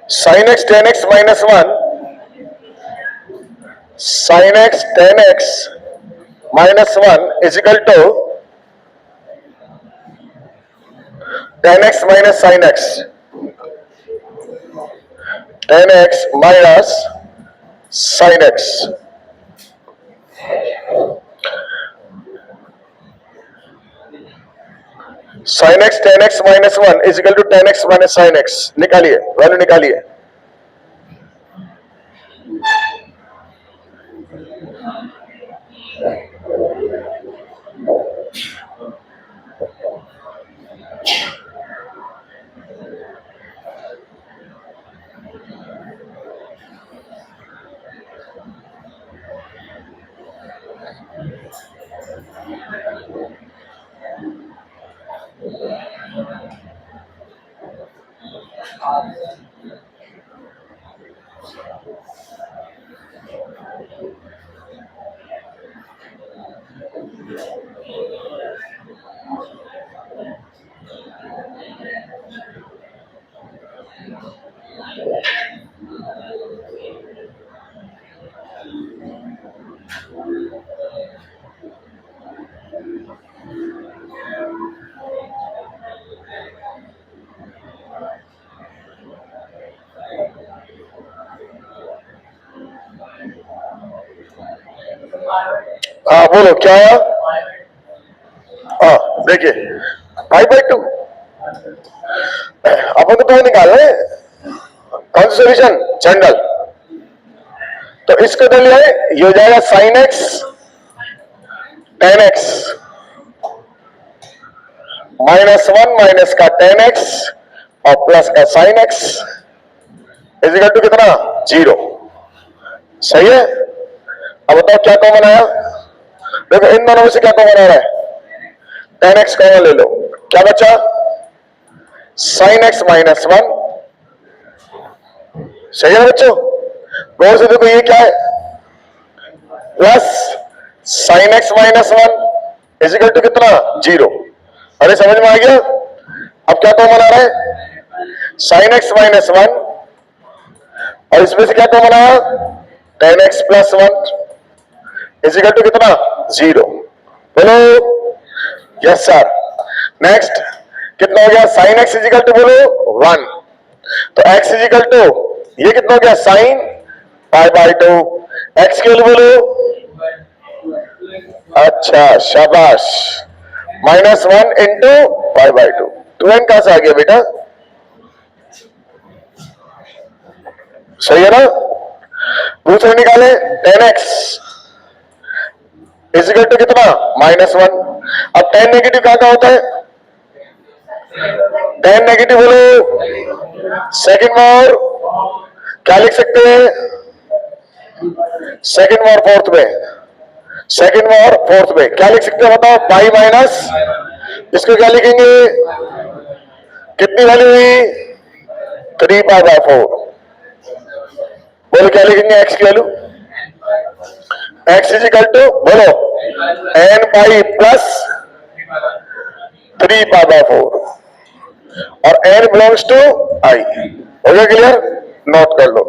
sin x tan x minus 1, sin x tan x minus 1 is equal to tan x minus sin x, tan x minus sin x. sin x tan x minus 1 is equal to tan x minus sin x. निकालिए, value निकालिए. हाँ बोलो क्या? हाँ देखिए 5/2 अपन को तो निकाल रहे कौन सी सोल्यूशन जनरल. तो इसको तो लिया ये हो जाएगा sin x tan x minus 1 minus का tan x और प्लस का sin x is equal to कितना 0. सही है. अब बताओ क्या कॉमन आया. देखो इन दोनों में से क्या कॉमन आ रहा है. tan x कॉमन ले लो. क्या बचा sin x माइनस 1. सही है बच्चों. गौर से देखो ये क्या है plus sin x minus 1 is equal to कितना 0. अरे समझ में आ गया. अब क्या कॉमन आ रहा है sin x माइनस 1 और इसमें से क्या कॉमन आया tan x plus 1 is equal to कितना 0. बोलो यस सर. नेक्स्ट कितना हो गया sin x is equal to बोलो 1. तो x इज इक्वल टू ये कितना हो गया sin π/2. x के लिए बोलो. अच्छा शाबाश. -1 इंटू π/2. 2n कहां से आ गया बेटा. सही है ना. दूसरा निकाले tan x is equal to कितना -1. अब tan नेगेटिव कहां होता है. tan नेगेटिव बोलो सेकंड मोर क्या लिख सकते हैं. सेकंड मोर फोर्थ में. सेकंड में और फोर्थ में क्या लिख सकते हैं बताओ. पाई माइनस इसको क्या लिखेंगे. कितनी वैल्यू हुई 3π/4. बोलो क्या लिखेंगे x की वैल्यू. x इज इक्वल टू बोलो n पाई प्लस 3π/4 और n बिलोंग्स टू i. हो गया क्लियर. नोट कर लो.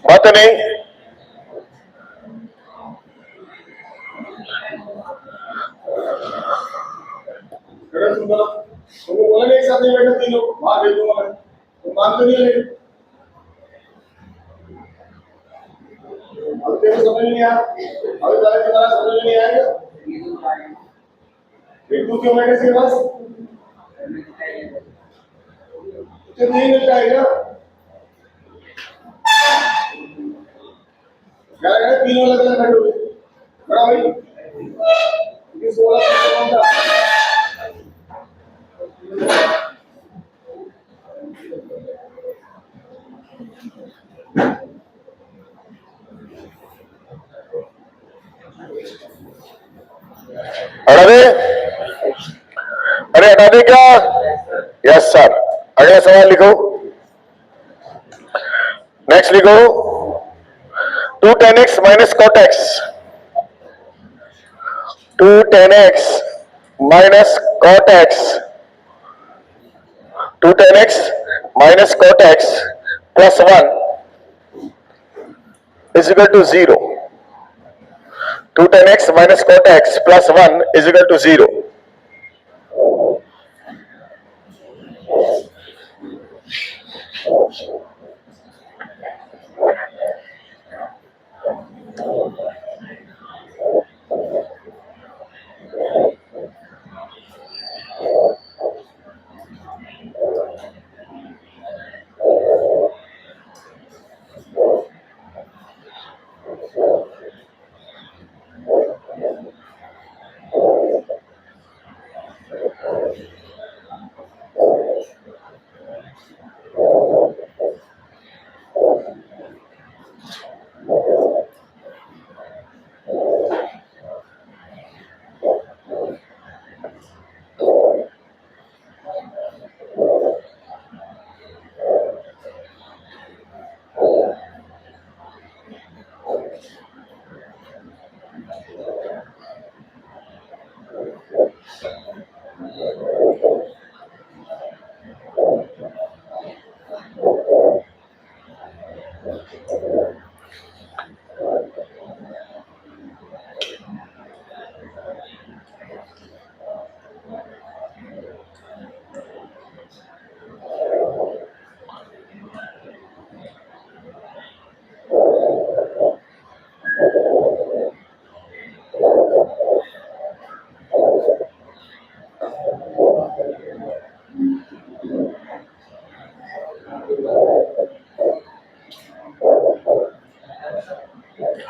बात नहीं. बोला नहीं साथ में बैठे 3 लोग बाहर भेज दूंगा मैं. तुम मानते नहीं है. अब तेरे समझ नहीं आया. अभी पहले तुम्हारा समझ नहीं आएगा. फिर तू क्यों बैठे इसके पास. तुझे नहीं मिल जाएगा. क्या है 3 अलग अलग बैठोगे. बड़ा भाई किस बोला कौन था. हटा दे, अरे हटा दे क्या? Yes sir. अगला सवाल लिखो, नेक्स्ट लिखो, 2 tan x minus cot x, 2 tan x minus cot x, 2 tan x minus cot x plus 1 is equal to 0. 2 tan x minus cot x plus 1 is equal to 0.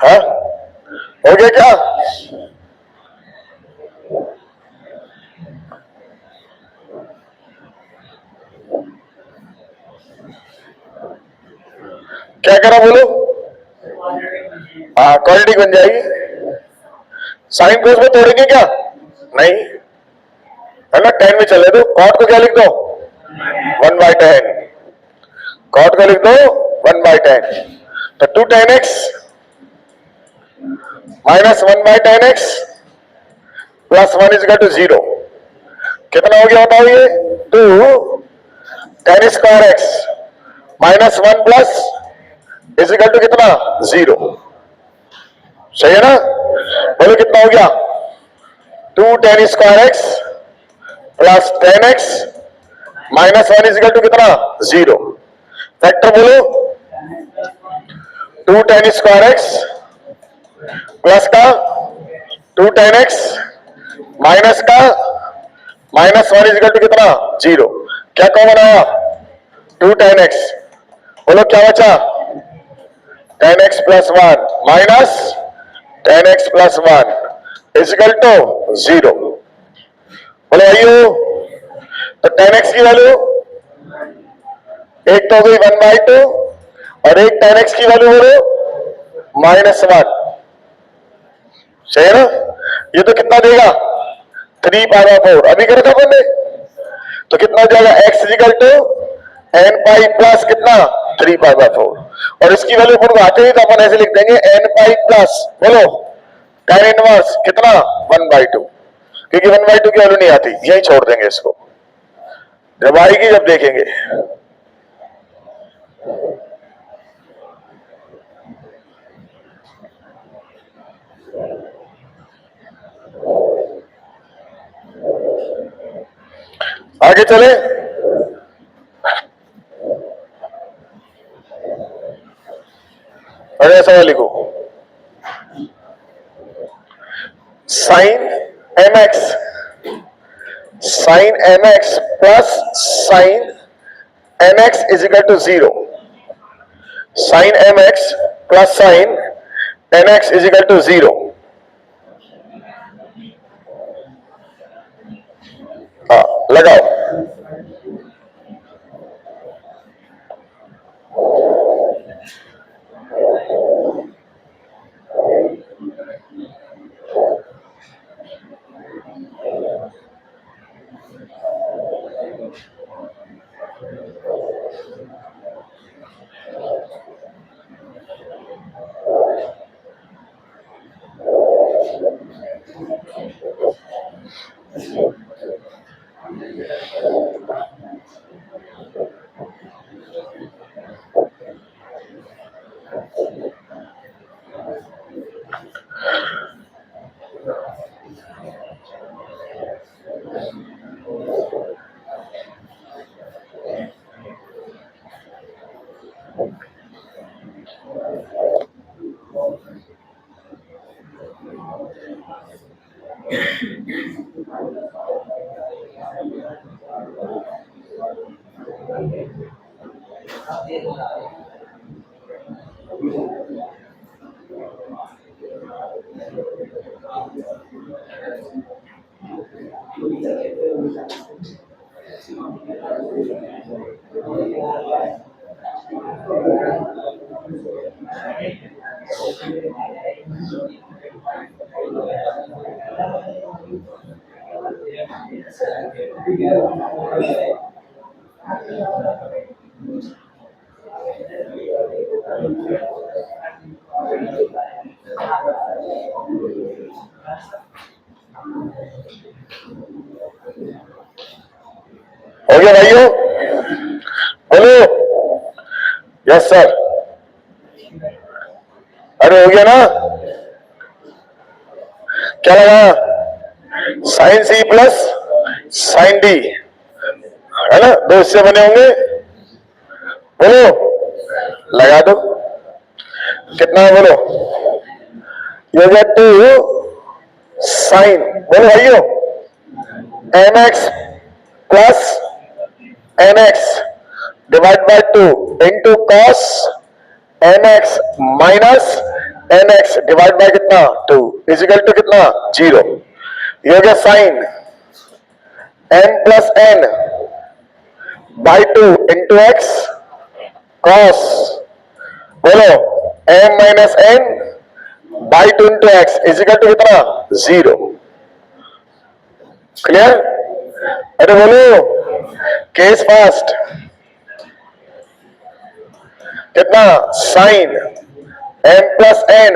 हाँ, हो गया क्या? क्या करा बोलो? हाँ, क्वाड्रेटिक बन जाएगी। साइन कोस में तोड़ेंगे क्या? नहीं, है ना, 10 में चले दो। कॉट को क्या लिख दो? 1/10। कॉट को लिख दो 1/10। तो 2 tan x minus 1/10x plus 1 is equal to 0। कितना हो गया बताओ ये? 2 tan square x minus 1 plus is equal to कितना? 0। सही है ना? बोलो कितना हो गया? 2 tan square x plus 10x minus 1 is equal to कितना? 0। फैक्टर बोलो, 2 tan स्क्वायर x प्लस का 2 tan x माइनस का माइनस 1 इज इक्वल टू कितना? 0। क्या कॉमन आया? 2 tan x। बोलो क्या बचा? tan x plus 1 minus tan x plus 1 is equal to 0। बोलो आइयो, तो tan x की वैल्यू एक तो हो गई 1/2 और एक tan x की वैल्यू बोलो -1। सही है ना? ये तो कितना देगा? 3/4। अभी करा था अपन ने, तो कितना हो जाएगा? x equal to n pi plus कितना? 3/4। और इसकी वैल्यू अपन को आते ही तो अपन ऐसे लिख देंगे n पाई प्लस बोलो tan इनवर्स कितना? 1/2। क्योंकि 1/2 की वैल्यू नहीं आती, यही छोड़ देंगे इसको, जब आएगी जब देखेंगे। आगे चले, अरे ऐसा लिखो, sine mx plus sine nx is equal to 0। Sine mx plus sine nx is equal to 0। हाँ, लगाओ। हो गया भाइयों, बोलो यस सर। अरे हो गया ना, क्या लगा, sine C plus sine D, है ना, दो हिस्से बने होंगे, बोलो लगा दो, कितना है बोलो, ये हो गया 2 साइन, बोलो भाइयों, m x plus n x divide by 2 into cos n x minus n x divide by कितना 2 इजिकल टू कितना 0। ये हो गया sine n plus n by 2 into x cos, बोलो m minus n by 2 into x is equal to कितना 0। Clear? अरे बोलो case fast, कितना sine n plus n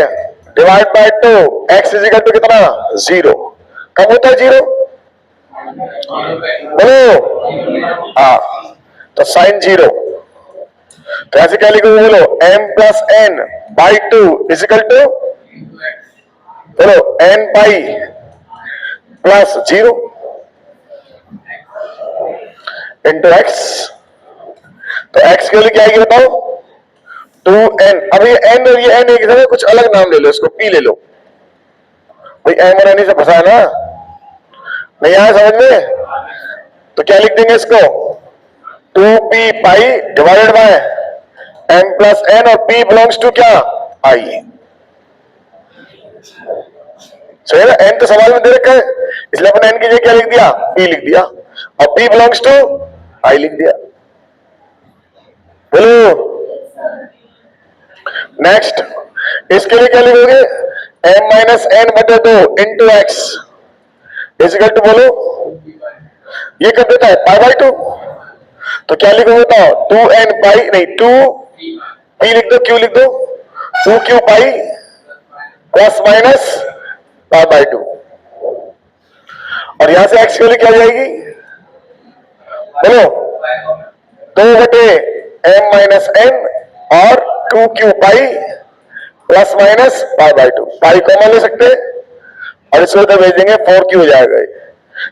divide by 2 x is equal to कितना 0, कब होता है 0, बोलो हाँ, तो साइन 0, तो ऐसे क्या लिखोगे बोलो m plus n by 2 is equal to, बोलो n pi plus 0 into x, तो एक्स के लिए क्या आएगी बताओ 2n। अब ये n और ये n एक जगह, कुछ अलग नाम ले लो, इसको p ले लो भाई, m और n से फंसा है ना, नहीं आया समझ में, तो क्या लिख देंगे इसको 2p pi divided by m plus n, और p बिलोंग्स टू क्या i, सही है ना, n तो सवाल में दे रखा है, इसलिए अपन n की जगह क्या लिख दिया p लिख दिया, और p बिलोंग्स टू i लिख दिया, बोलो नेक्स्ट, इसके लिए क्या लिखोगे m माइनस एन बटे 2 इंटू एक्स इजिकल टू, बोलो ये कर देता है पाई बाई 2, तो क्या लिखोगे बताओ 2n पाई, नहीं 2 p लिख दो, q लिख दो, 2q pi plus minus pi by 2, और यहां से x के लिए क्या जाएगी, बोलो 2 बटे m माइनस एन और 2q pi plus minus pi by 2, pi common ले सकते हैं और इसको तो भेज देंगे 4q हो जाएगा,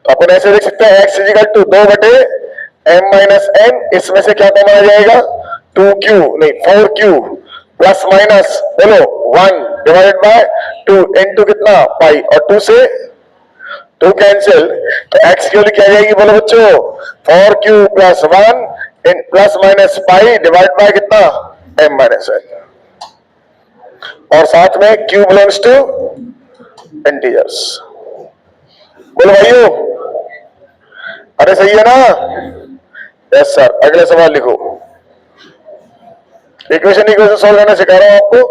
तो अपन ऐसे देख सकते हैं x इजिकल टू 2 बटे m माइनस एन, इसमें से क्या कॉमन आ जाएगा 2q, नहीं 4q प्लस माइनस, बोलो 1 डिवाइडेड बाय 2 इंटू कितना पाई, और 2 से 2 कैंसिल, तो x की वैल्यू क्या जाएगी बोलो बच्चों 4q plus 1 plus minus pi divide by कितना m माइनस एन, और साथ में q बिलोंग्स टू इंटीजर्स, बोलो भाइयों, अरे सही है ना, यस सर। अगला सवाल लिखो, इक्वेशन सॉल्व करना सिखा रहा हूं आपको,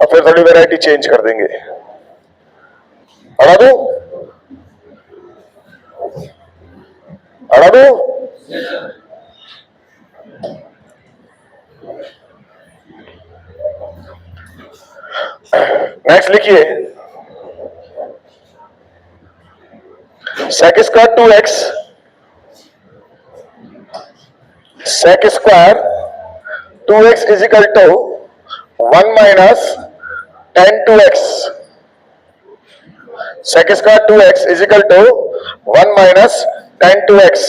और फिर थोड़ी वैरायटी चेंज कर देंगे, हटा दो हटा दो, नेक्स्ट लिखिए sec square 2x, sec square 2x is equal to 1 minus tan 2x, sec square 2x is equal to 1 minus tan 2x,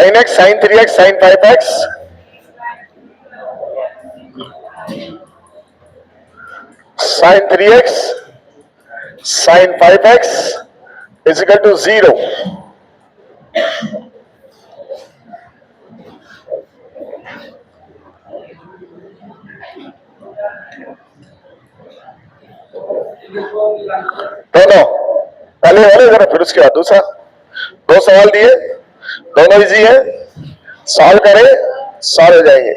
sin x, sin 3x, sin 5x, sin 3x, sin 5x is equal to 0. दोनों पहले वाले जरा, फिर उसके बाद दूसरा। दो सवाल दिए, दोनों इजी है, सॉल्व करें, सॉल्व हो जाएंगे।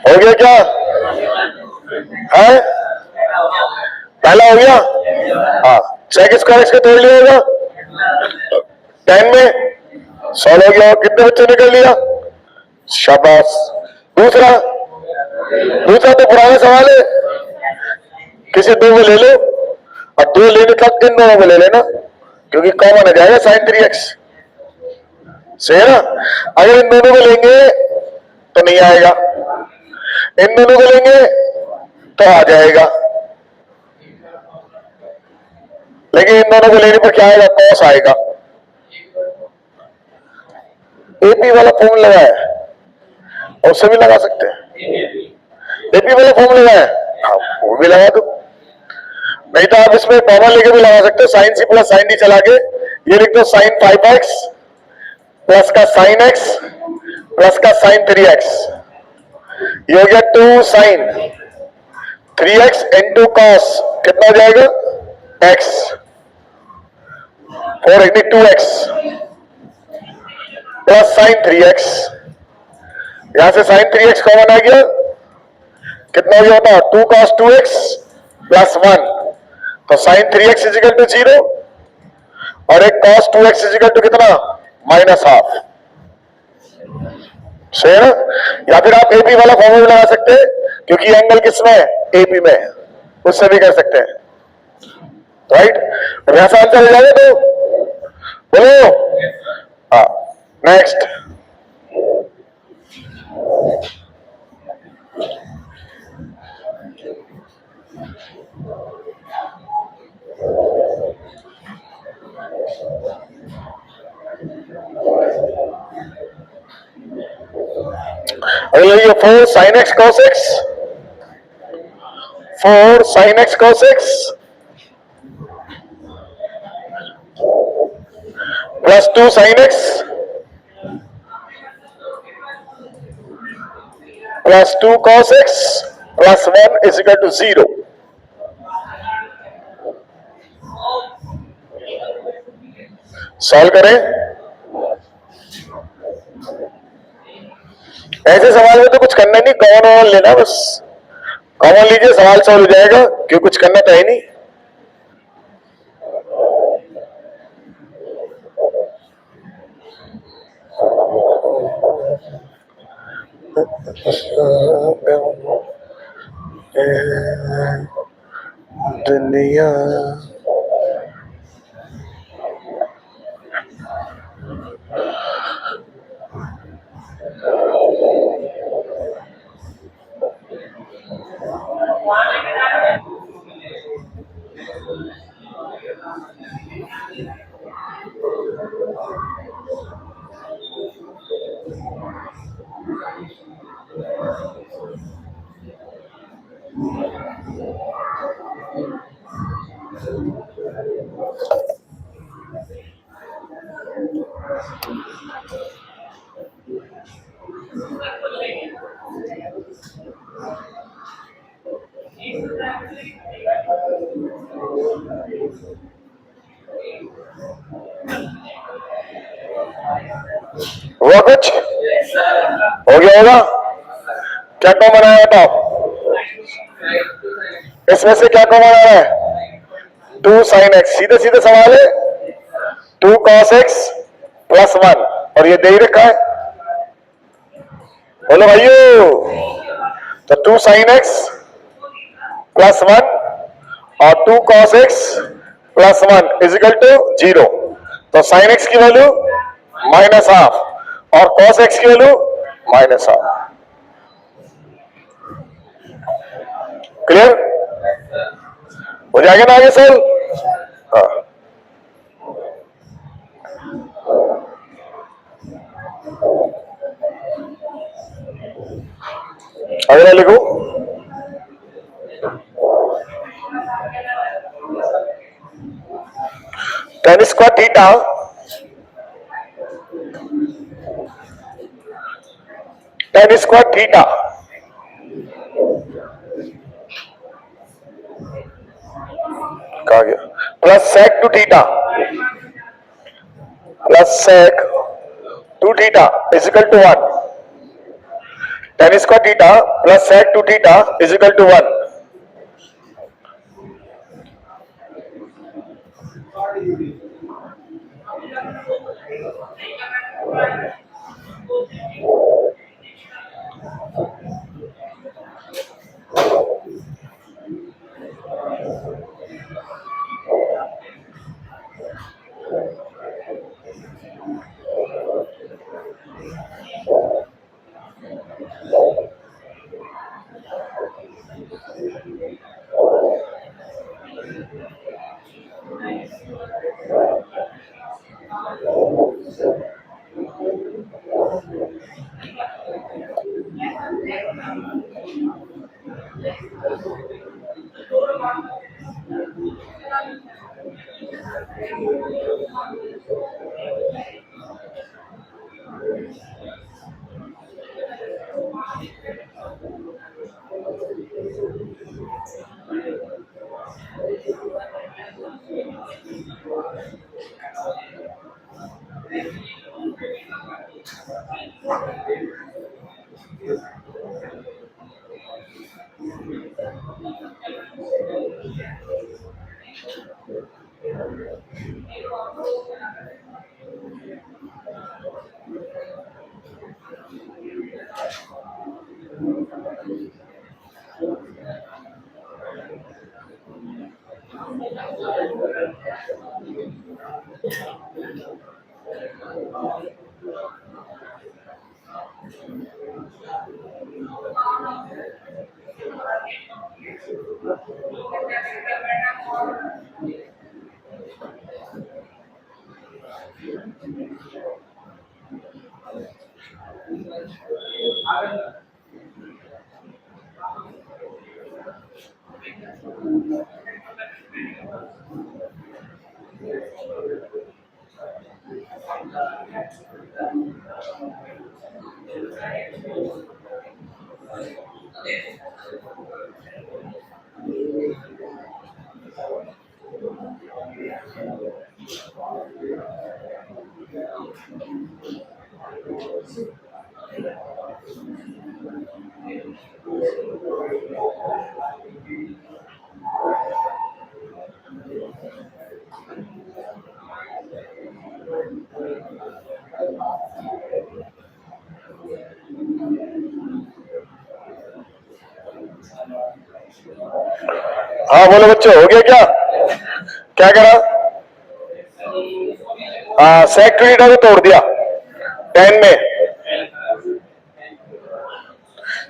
हो गया क्या है? पहला हो गया। हाँ, चेक स्क्वायर एक्स का तोड़ लिया होगा, 10 में सॉल्व हो गया। कितने बच्चों ने कर लिया? शाबाश। दूसरा तो पुराना सवाल है, किसी दो में ले लो और दो लेने तक इन दोनों में ले लेना, क्योंकि कॉमन आ जाएगा sin 3x। सही है ना? अगर इन दोनों को लेंगे तो नहीं आएगा, इन दोनों को लेंगे तो आ जाएगा, लेकिन इन दोनों को लेने पर क्या आएगा? cos आएगा। एपी वाला फॉर्मूला लगाया और उससे भी लगा सकते हैं। एपी वाला फॉर्मूला लगाया, हाँ वो भी लगा दो, नहीं तो आप इसमें कॉमन लेके भी लगा सकते हो। Sine C plus sine D चला के ये लिख दो साइन 5x प्लस का साइन x प्लस का साइन 3x, ये हो गया 2 साइन 3x इंटू कॉस, कितना हो जाएगा? x 482x plus sign 3x, यहां से साइन 3x कॉमन आ गया, कितना हो गया? 2 cos 2x प्लस 1, तो साइन 3x इजिकल टू 0 और एक cos 2x इजिकल टू कितना? -12। सही है ना? या फिर आप एपी वाला फॉर्मूला लगा सकते हैं, क्योंकि एंगल किसमें है? एपी में, उससे भी कर सकते हैं, राइट? यहां से आंसर हो जाएगा तो बोलो। हाँ, नेक्स्ट। अगला ये 4 sin x cos x, 4 sin x cos x plus 2 sin x plus 2 cos x plus 1 is equal to 0। Solve करें। ऐसे सवाल में तो कुछ करना नहीं, कॉमन लेना, बस कॉमन लीजिए, सवाल सॉल्व हो जाएगा, क्यों कुछ करना तो है नहीं। दुनिया हुआ कुछ? हो गया होगा? क्या कॉमन आया बताओ? इसमें से क्या कॉमन आया है? 2 sin x, सीधे सीधे सवाल है। 2 cos x प्लस 1, और ये दे ही रखा है, बोलो भाइयों। तो 2 sin x प्लस 1 और 2 cos x plus 1 is equal to 0, तो sin x की वैल्यू -12 और cos x की वैल्यू -12। क्लियर हो जाएगा ना आगे सर? हाँ, अगला लिखो। tan स्क्वायर थीटा कहा गया, plus sec two theta is equal to 1। tan square theta plus sec two theta is equal to 1। हाँ बोलो बच्चों, हो गया क्या? क्या करा? सेक टू थीटा को तोड़ दिया 10 में।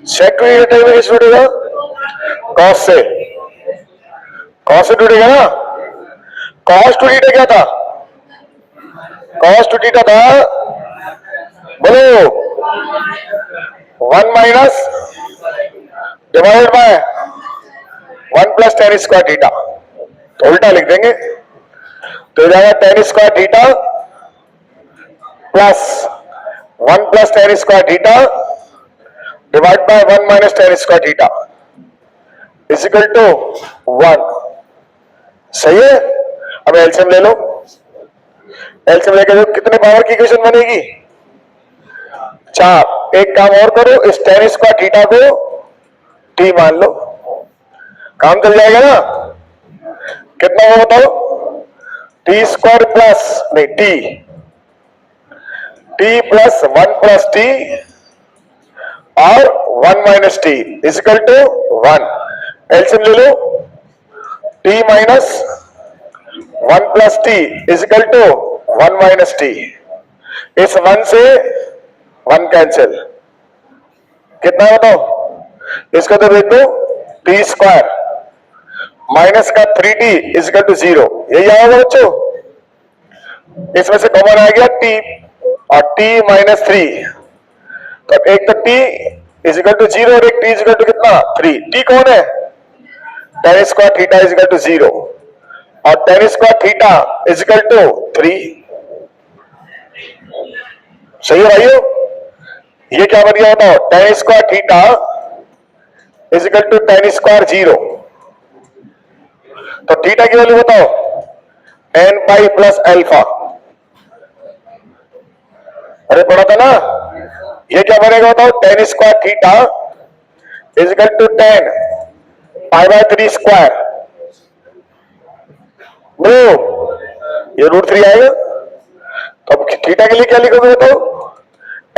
सेक टू थीटा में किस टूटेगा? कॉस से। कॉस से टूटेगा ना। कॉस टू थीटा क्या था? कॉस टू थीटा था, बोलो, 1 minus divided by 1 plus tan square theta. तो उल्टा लिख देंगे तो जाएगा tan square theta plus 1 plus tan square theta divide by 1 minus tan square theta is equal to 1। सही है। अब एलसीएम ले लो। एलसीएम लेके जो कितने पावर की इक्वेशन बनेगी? 4। एक काम और करो, इस टेन स्क्वायर थीटा को टी मान लो, काम चल जाएगा ना। कितना हो बताओ? टी स्क्वायर प्लस नहीं टी प्लस 1 प्लस टी और 1 minus t is equal to 1। LCM ले लो। T minus 1 plus t is equal to 1 minus t. इस 1 से 1 कैंसिल, कितना बताओ? इसका तो देख दो, टी स्क्वायर माइनस का 3t इजिकल टू 0। यही आएगा बच्चों। इसमें से कॉमन आ गया t और t माइनस 3। तो एक तो t इजिकल टू 0 और एक t इजिकल टू कितना? 3। t कौन है? tan square theta is equal to 0 और tan square theta is equal to 3। सही है भाइयों? ये क्या बन गया बताओ? tan square theta is equal to tan square 0। तो थीटा की वैल्यू बताओ? n pi plus alpha. अरे पढ़ा था ना। ये क्या बनेगा बताओ? tan square theta is equal to tan pi by 3 square. Bro ये √3 आएगा। तो अब थीटा के लिए क्या लिखोगे बताओ?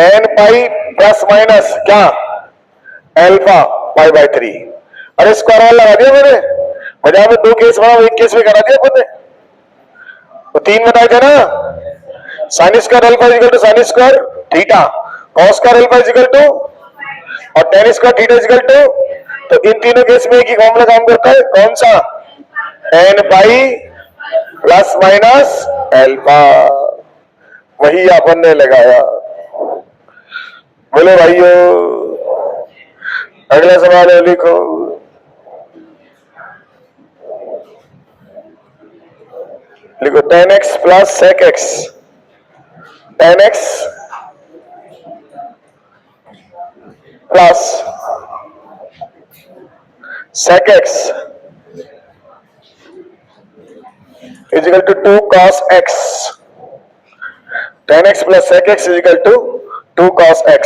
n पाई प्लस माइनस क्या? Alpha pi by 3। अरे स्क्वायर वाला लगा दिया मैंने, बजाय में 2 केस बना, 1 केस में करा दिया अपन ने। तो 3 बताए थे ना। Sine square alpha equal to sine square theta, cos square alpha equal to और tan square theta is equal to. तो इन तीनों केस में एक ही फॉर्मूला काम करता है, कौन सा? n pi plus minus alpha. वही अपन ने लगाया। बोलो भाइयों, अगला सवाल है, लिखो। लिखो tan x plus sec x। tan x plus sec x equal to 2 cos x। tan x plus sec x equal to 2 cos x।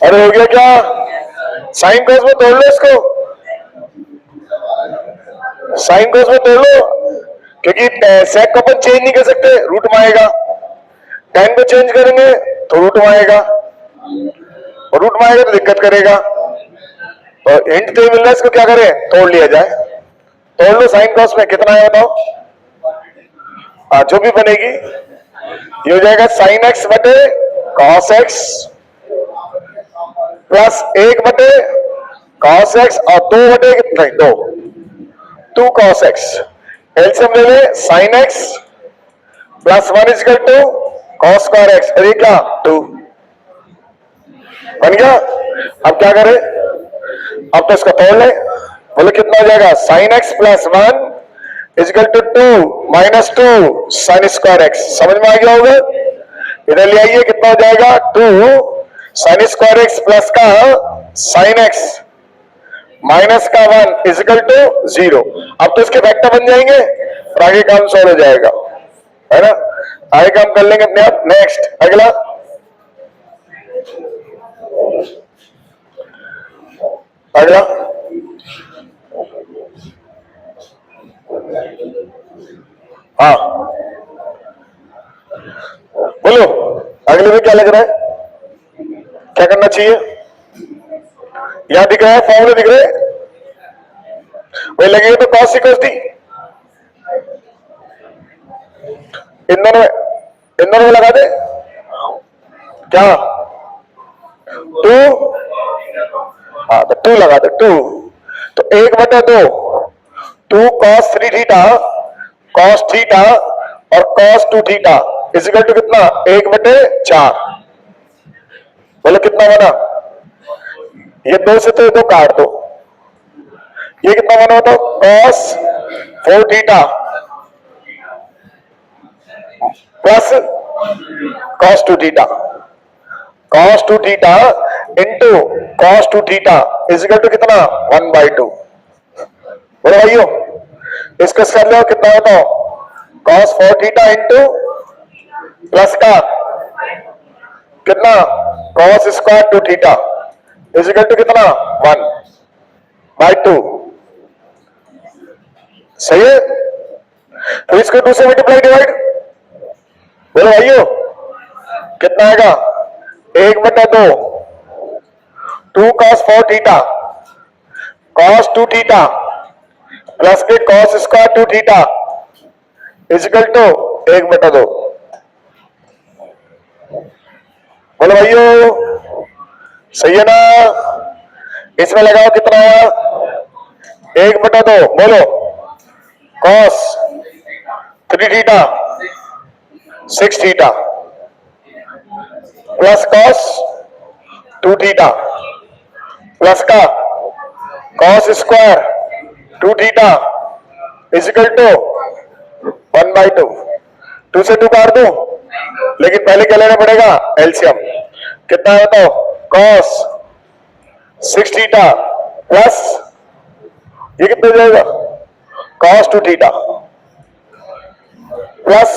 अरे हो गया क्या? साइन कोस में तोड़ लो इसको, साइन कोस में तोड़ लो, क्योंकि सेक को अपन चेंज नहीं कर सकते, रूट में आएगा। टेन को चेंज करेंगे तो रूट में आएगा, और रूट में आएगा तो दिक्कत करेगा। और हिंट तो मिल रहा है, इसको क्या करें, तोड़ लिया जाए। तोड़ लो, साइन कॉस में कितना है बताओ। जो भी बनेगी ये हो जाएगा साइन एक्स बटे कॉस एक्स प्लस 1 बटे cos x और 2 बटे नहीं 2 cos x, एलसीएम ले ले sin x plus 1 equal to cos square x, और ये क्या 2 बन गया। अब क्या करें, अब तो इसका तोड़ ले, बोले कितना हो जाएगा sin x plus 1 equal to 2 minus 2 sin square x, समझ में आ गया होगा। इधर ले आइए, कितना हो जाएगा 2 sin स्क्वायर x प्लस का sin x माइनस का 1 इजिकल टू 0। अब तो इसके फैक्टर बन जाएंगे और आगे काम सॉल्व हो जाएगा, है ना। आगे काम कर लेंगे अपने आप। नेक्स्ट अगला, अगला हाँ बोलो, अगले में क्या लग रहा है, क्या करना चाहिए। यहां दिख रहा है, फॉर्मूले दिख रहे हैं, वही लगेगा तो cos इक्वल्स डी, इन दोनों में लगा दे, क्या 2, हाँ तो 2 लगा दे 2, तो 1/2 2 cos 3 थीटा cos थीटा और cos 2 थीटा इजिकल टू कितना 1/4। बोलो कितना बना, ये 2 से तो 2 काट दो, ये कितना बना तो cos 4 थीटा प्लस cos 2 थीटा, cos 2 थीटा इंटू cos 2 थीटा इजिकल टू कितना 1/2। बोलो भाइयों, डिस्कस कर लो कितना होता है cos 4 थीटा इंटू प्लस का कितना cos स्क्वायर 2 थीटा इजिकल टू कितना 1/2। सही है, तो इसको 2 से मल्टीप्लाई डिवाइड, बोलो भाइयों कितना आएगा 1/2 2 cos 4 थीटा cos 2 थीटा प्लस के cos स्क्वायर 2 थीटा इजिकल टू 1/2। बोलो भाइयों सही है ना, इसमें लगाओ कितना है 1/2, बोलो cos 3 थीटा 6 थीटा प्लस cos 2 थीटा प्लस का cos स्क्वायर 2 थीटा इजिकल टू 1/2। 2 से 2 काट दो, लेकिन पहले क्या लेना पड़ेगा एलसीएम, कितना है तो cos 6 थीटा प्लस ये कितना हो जाएगा cos 2 थीटा प्लस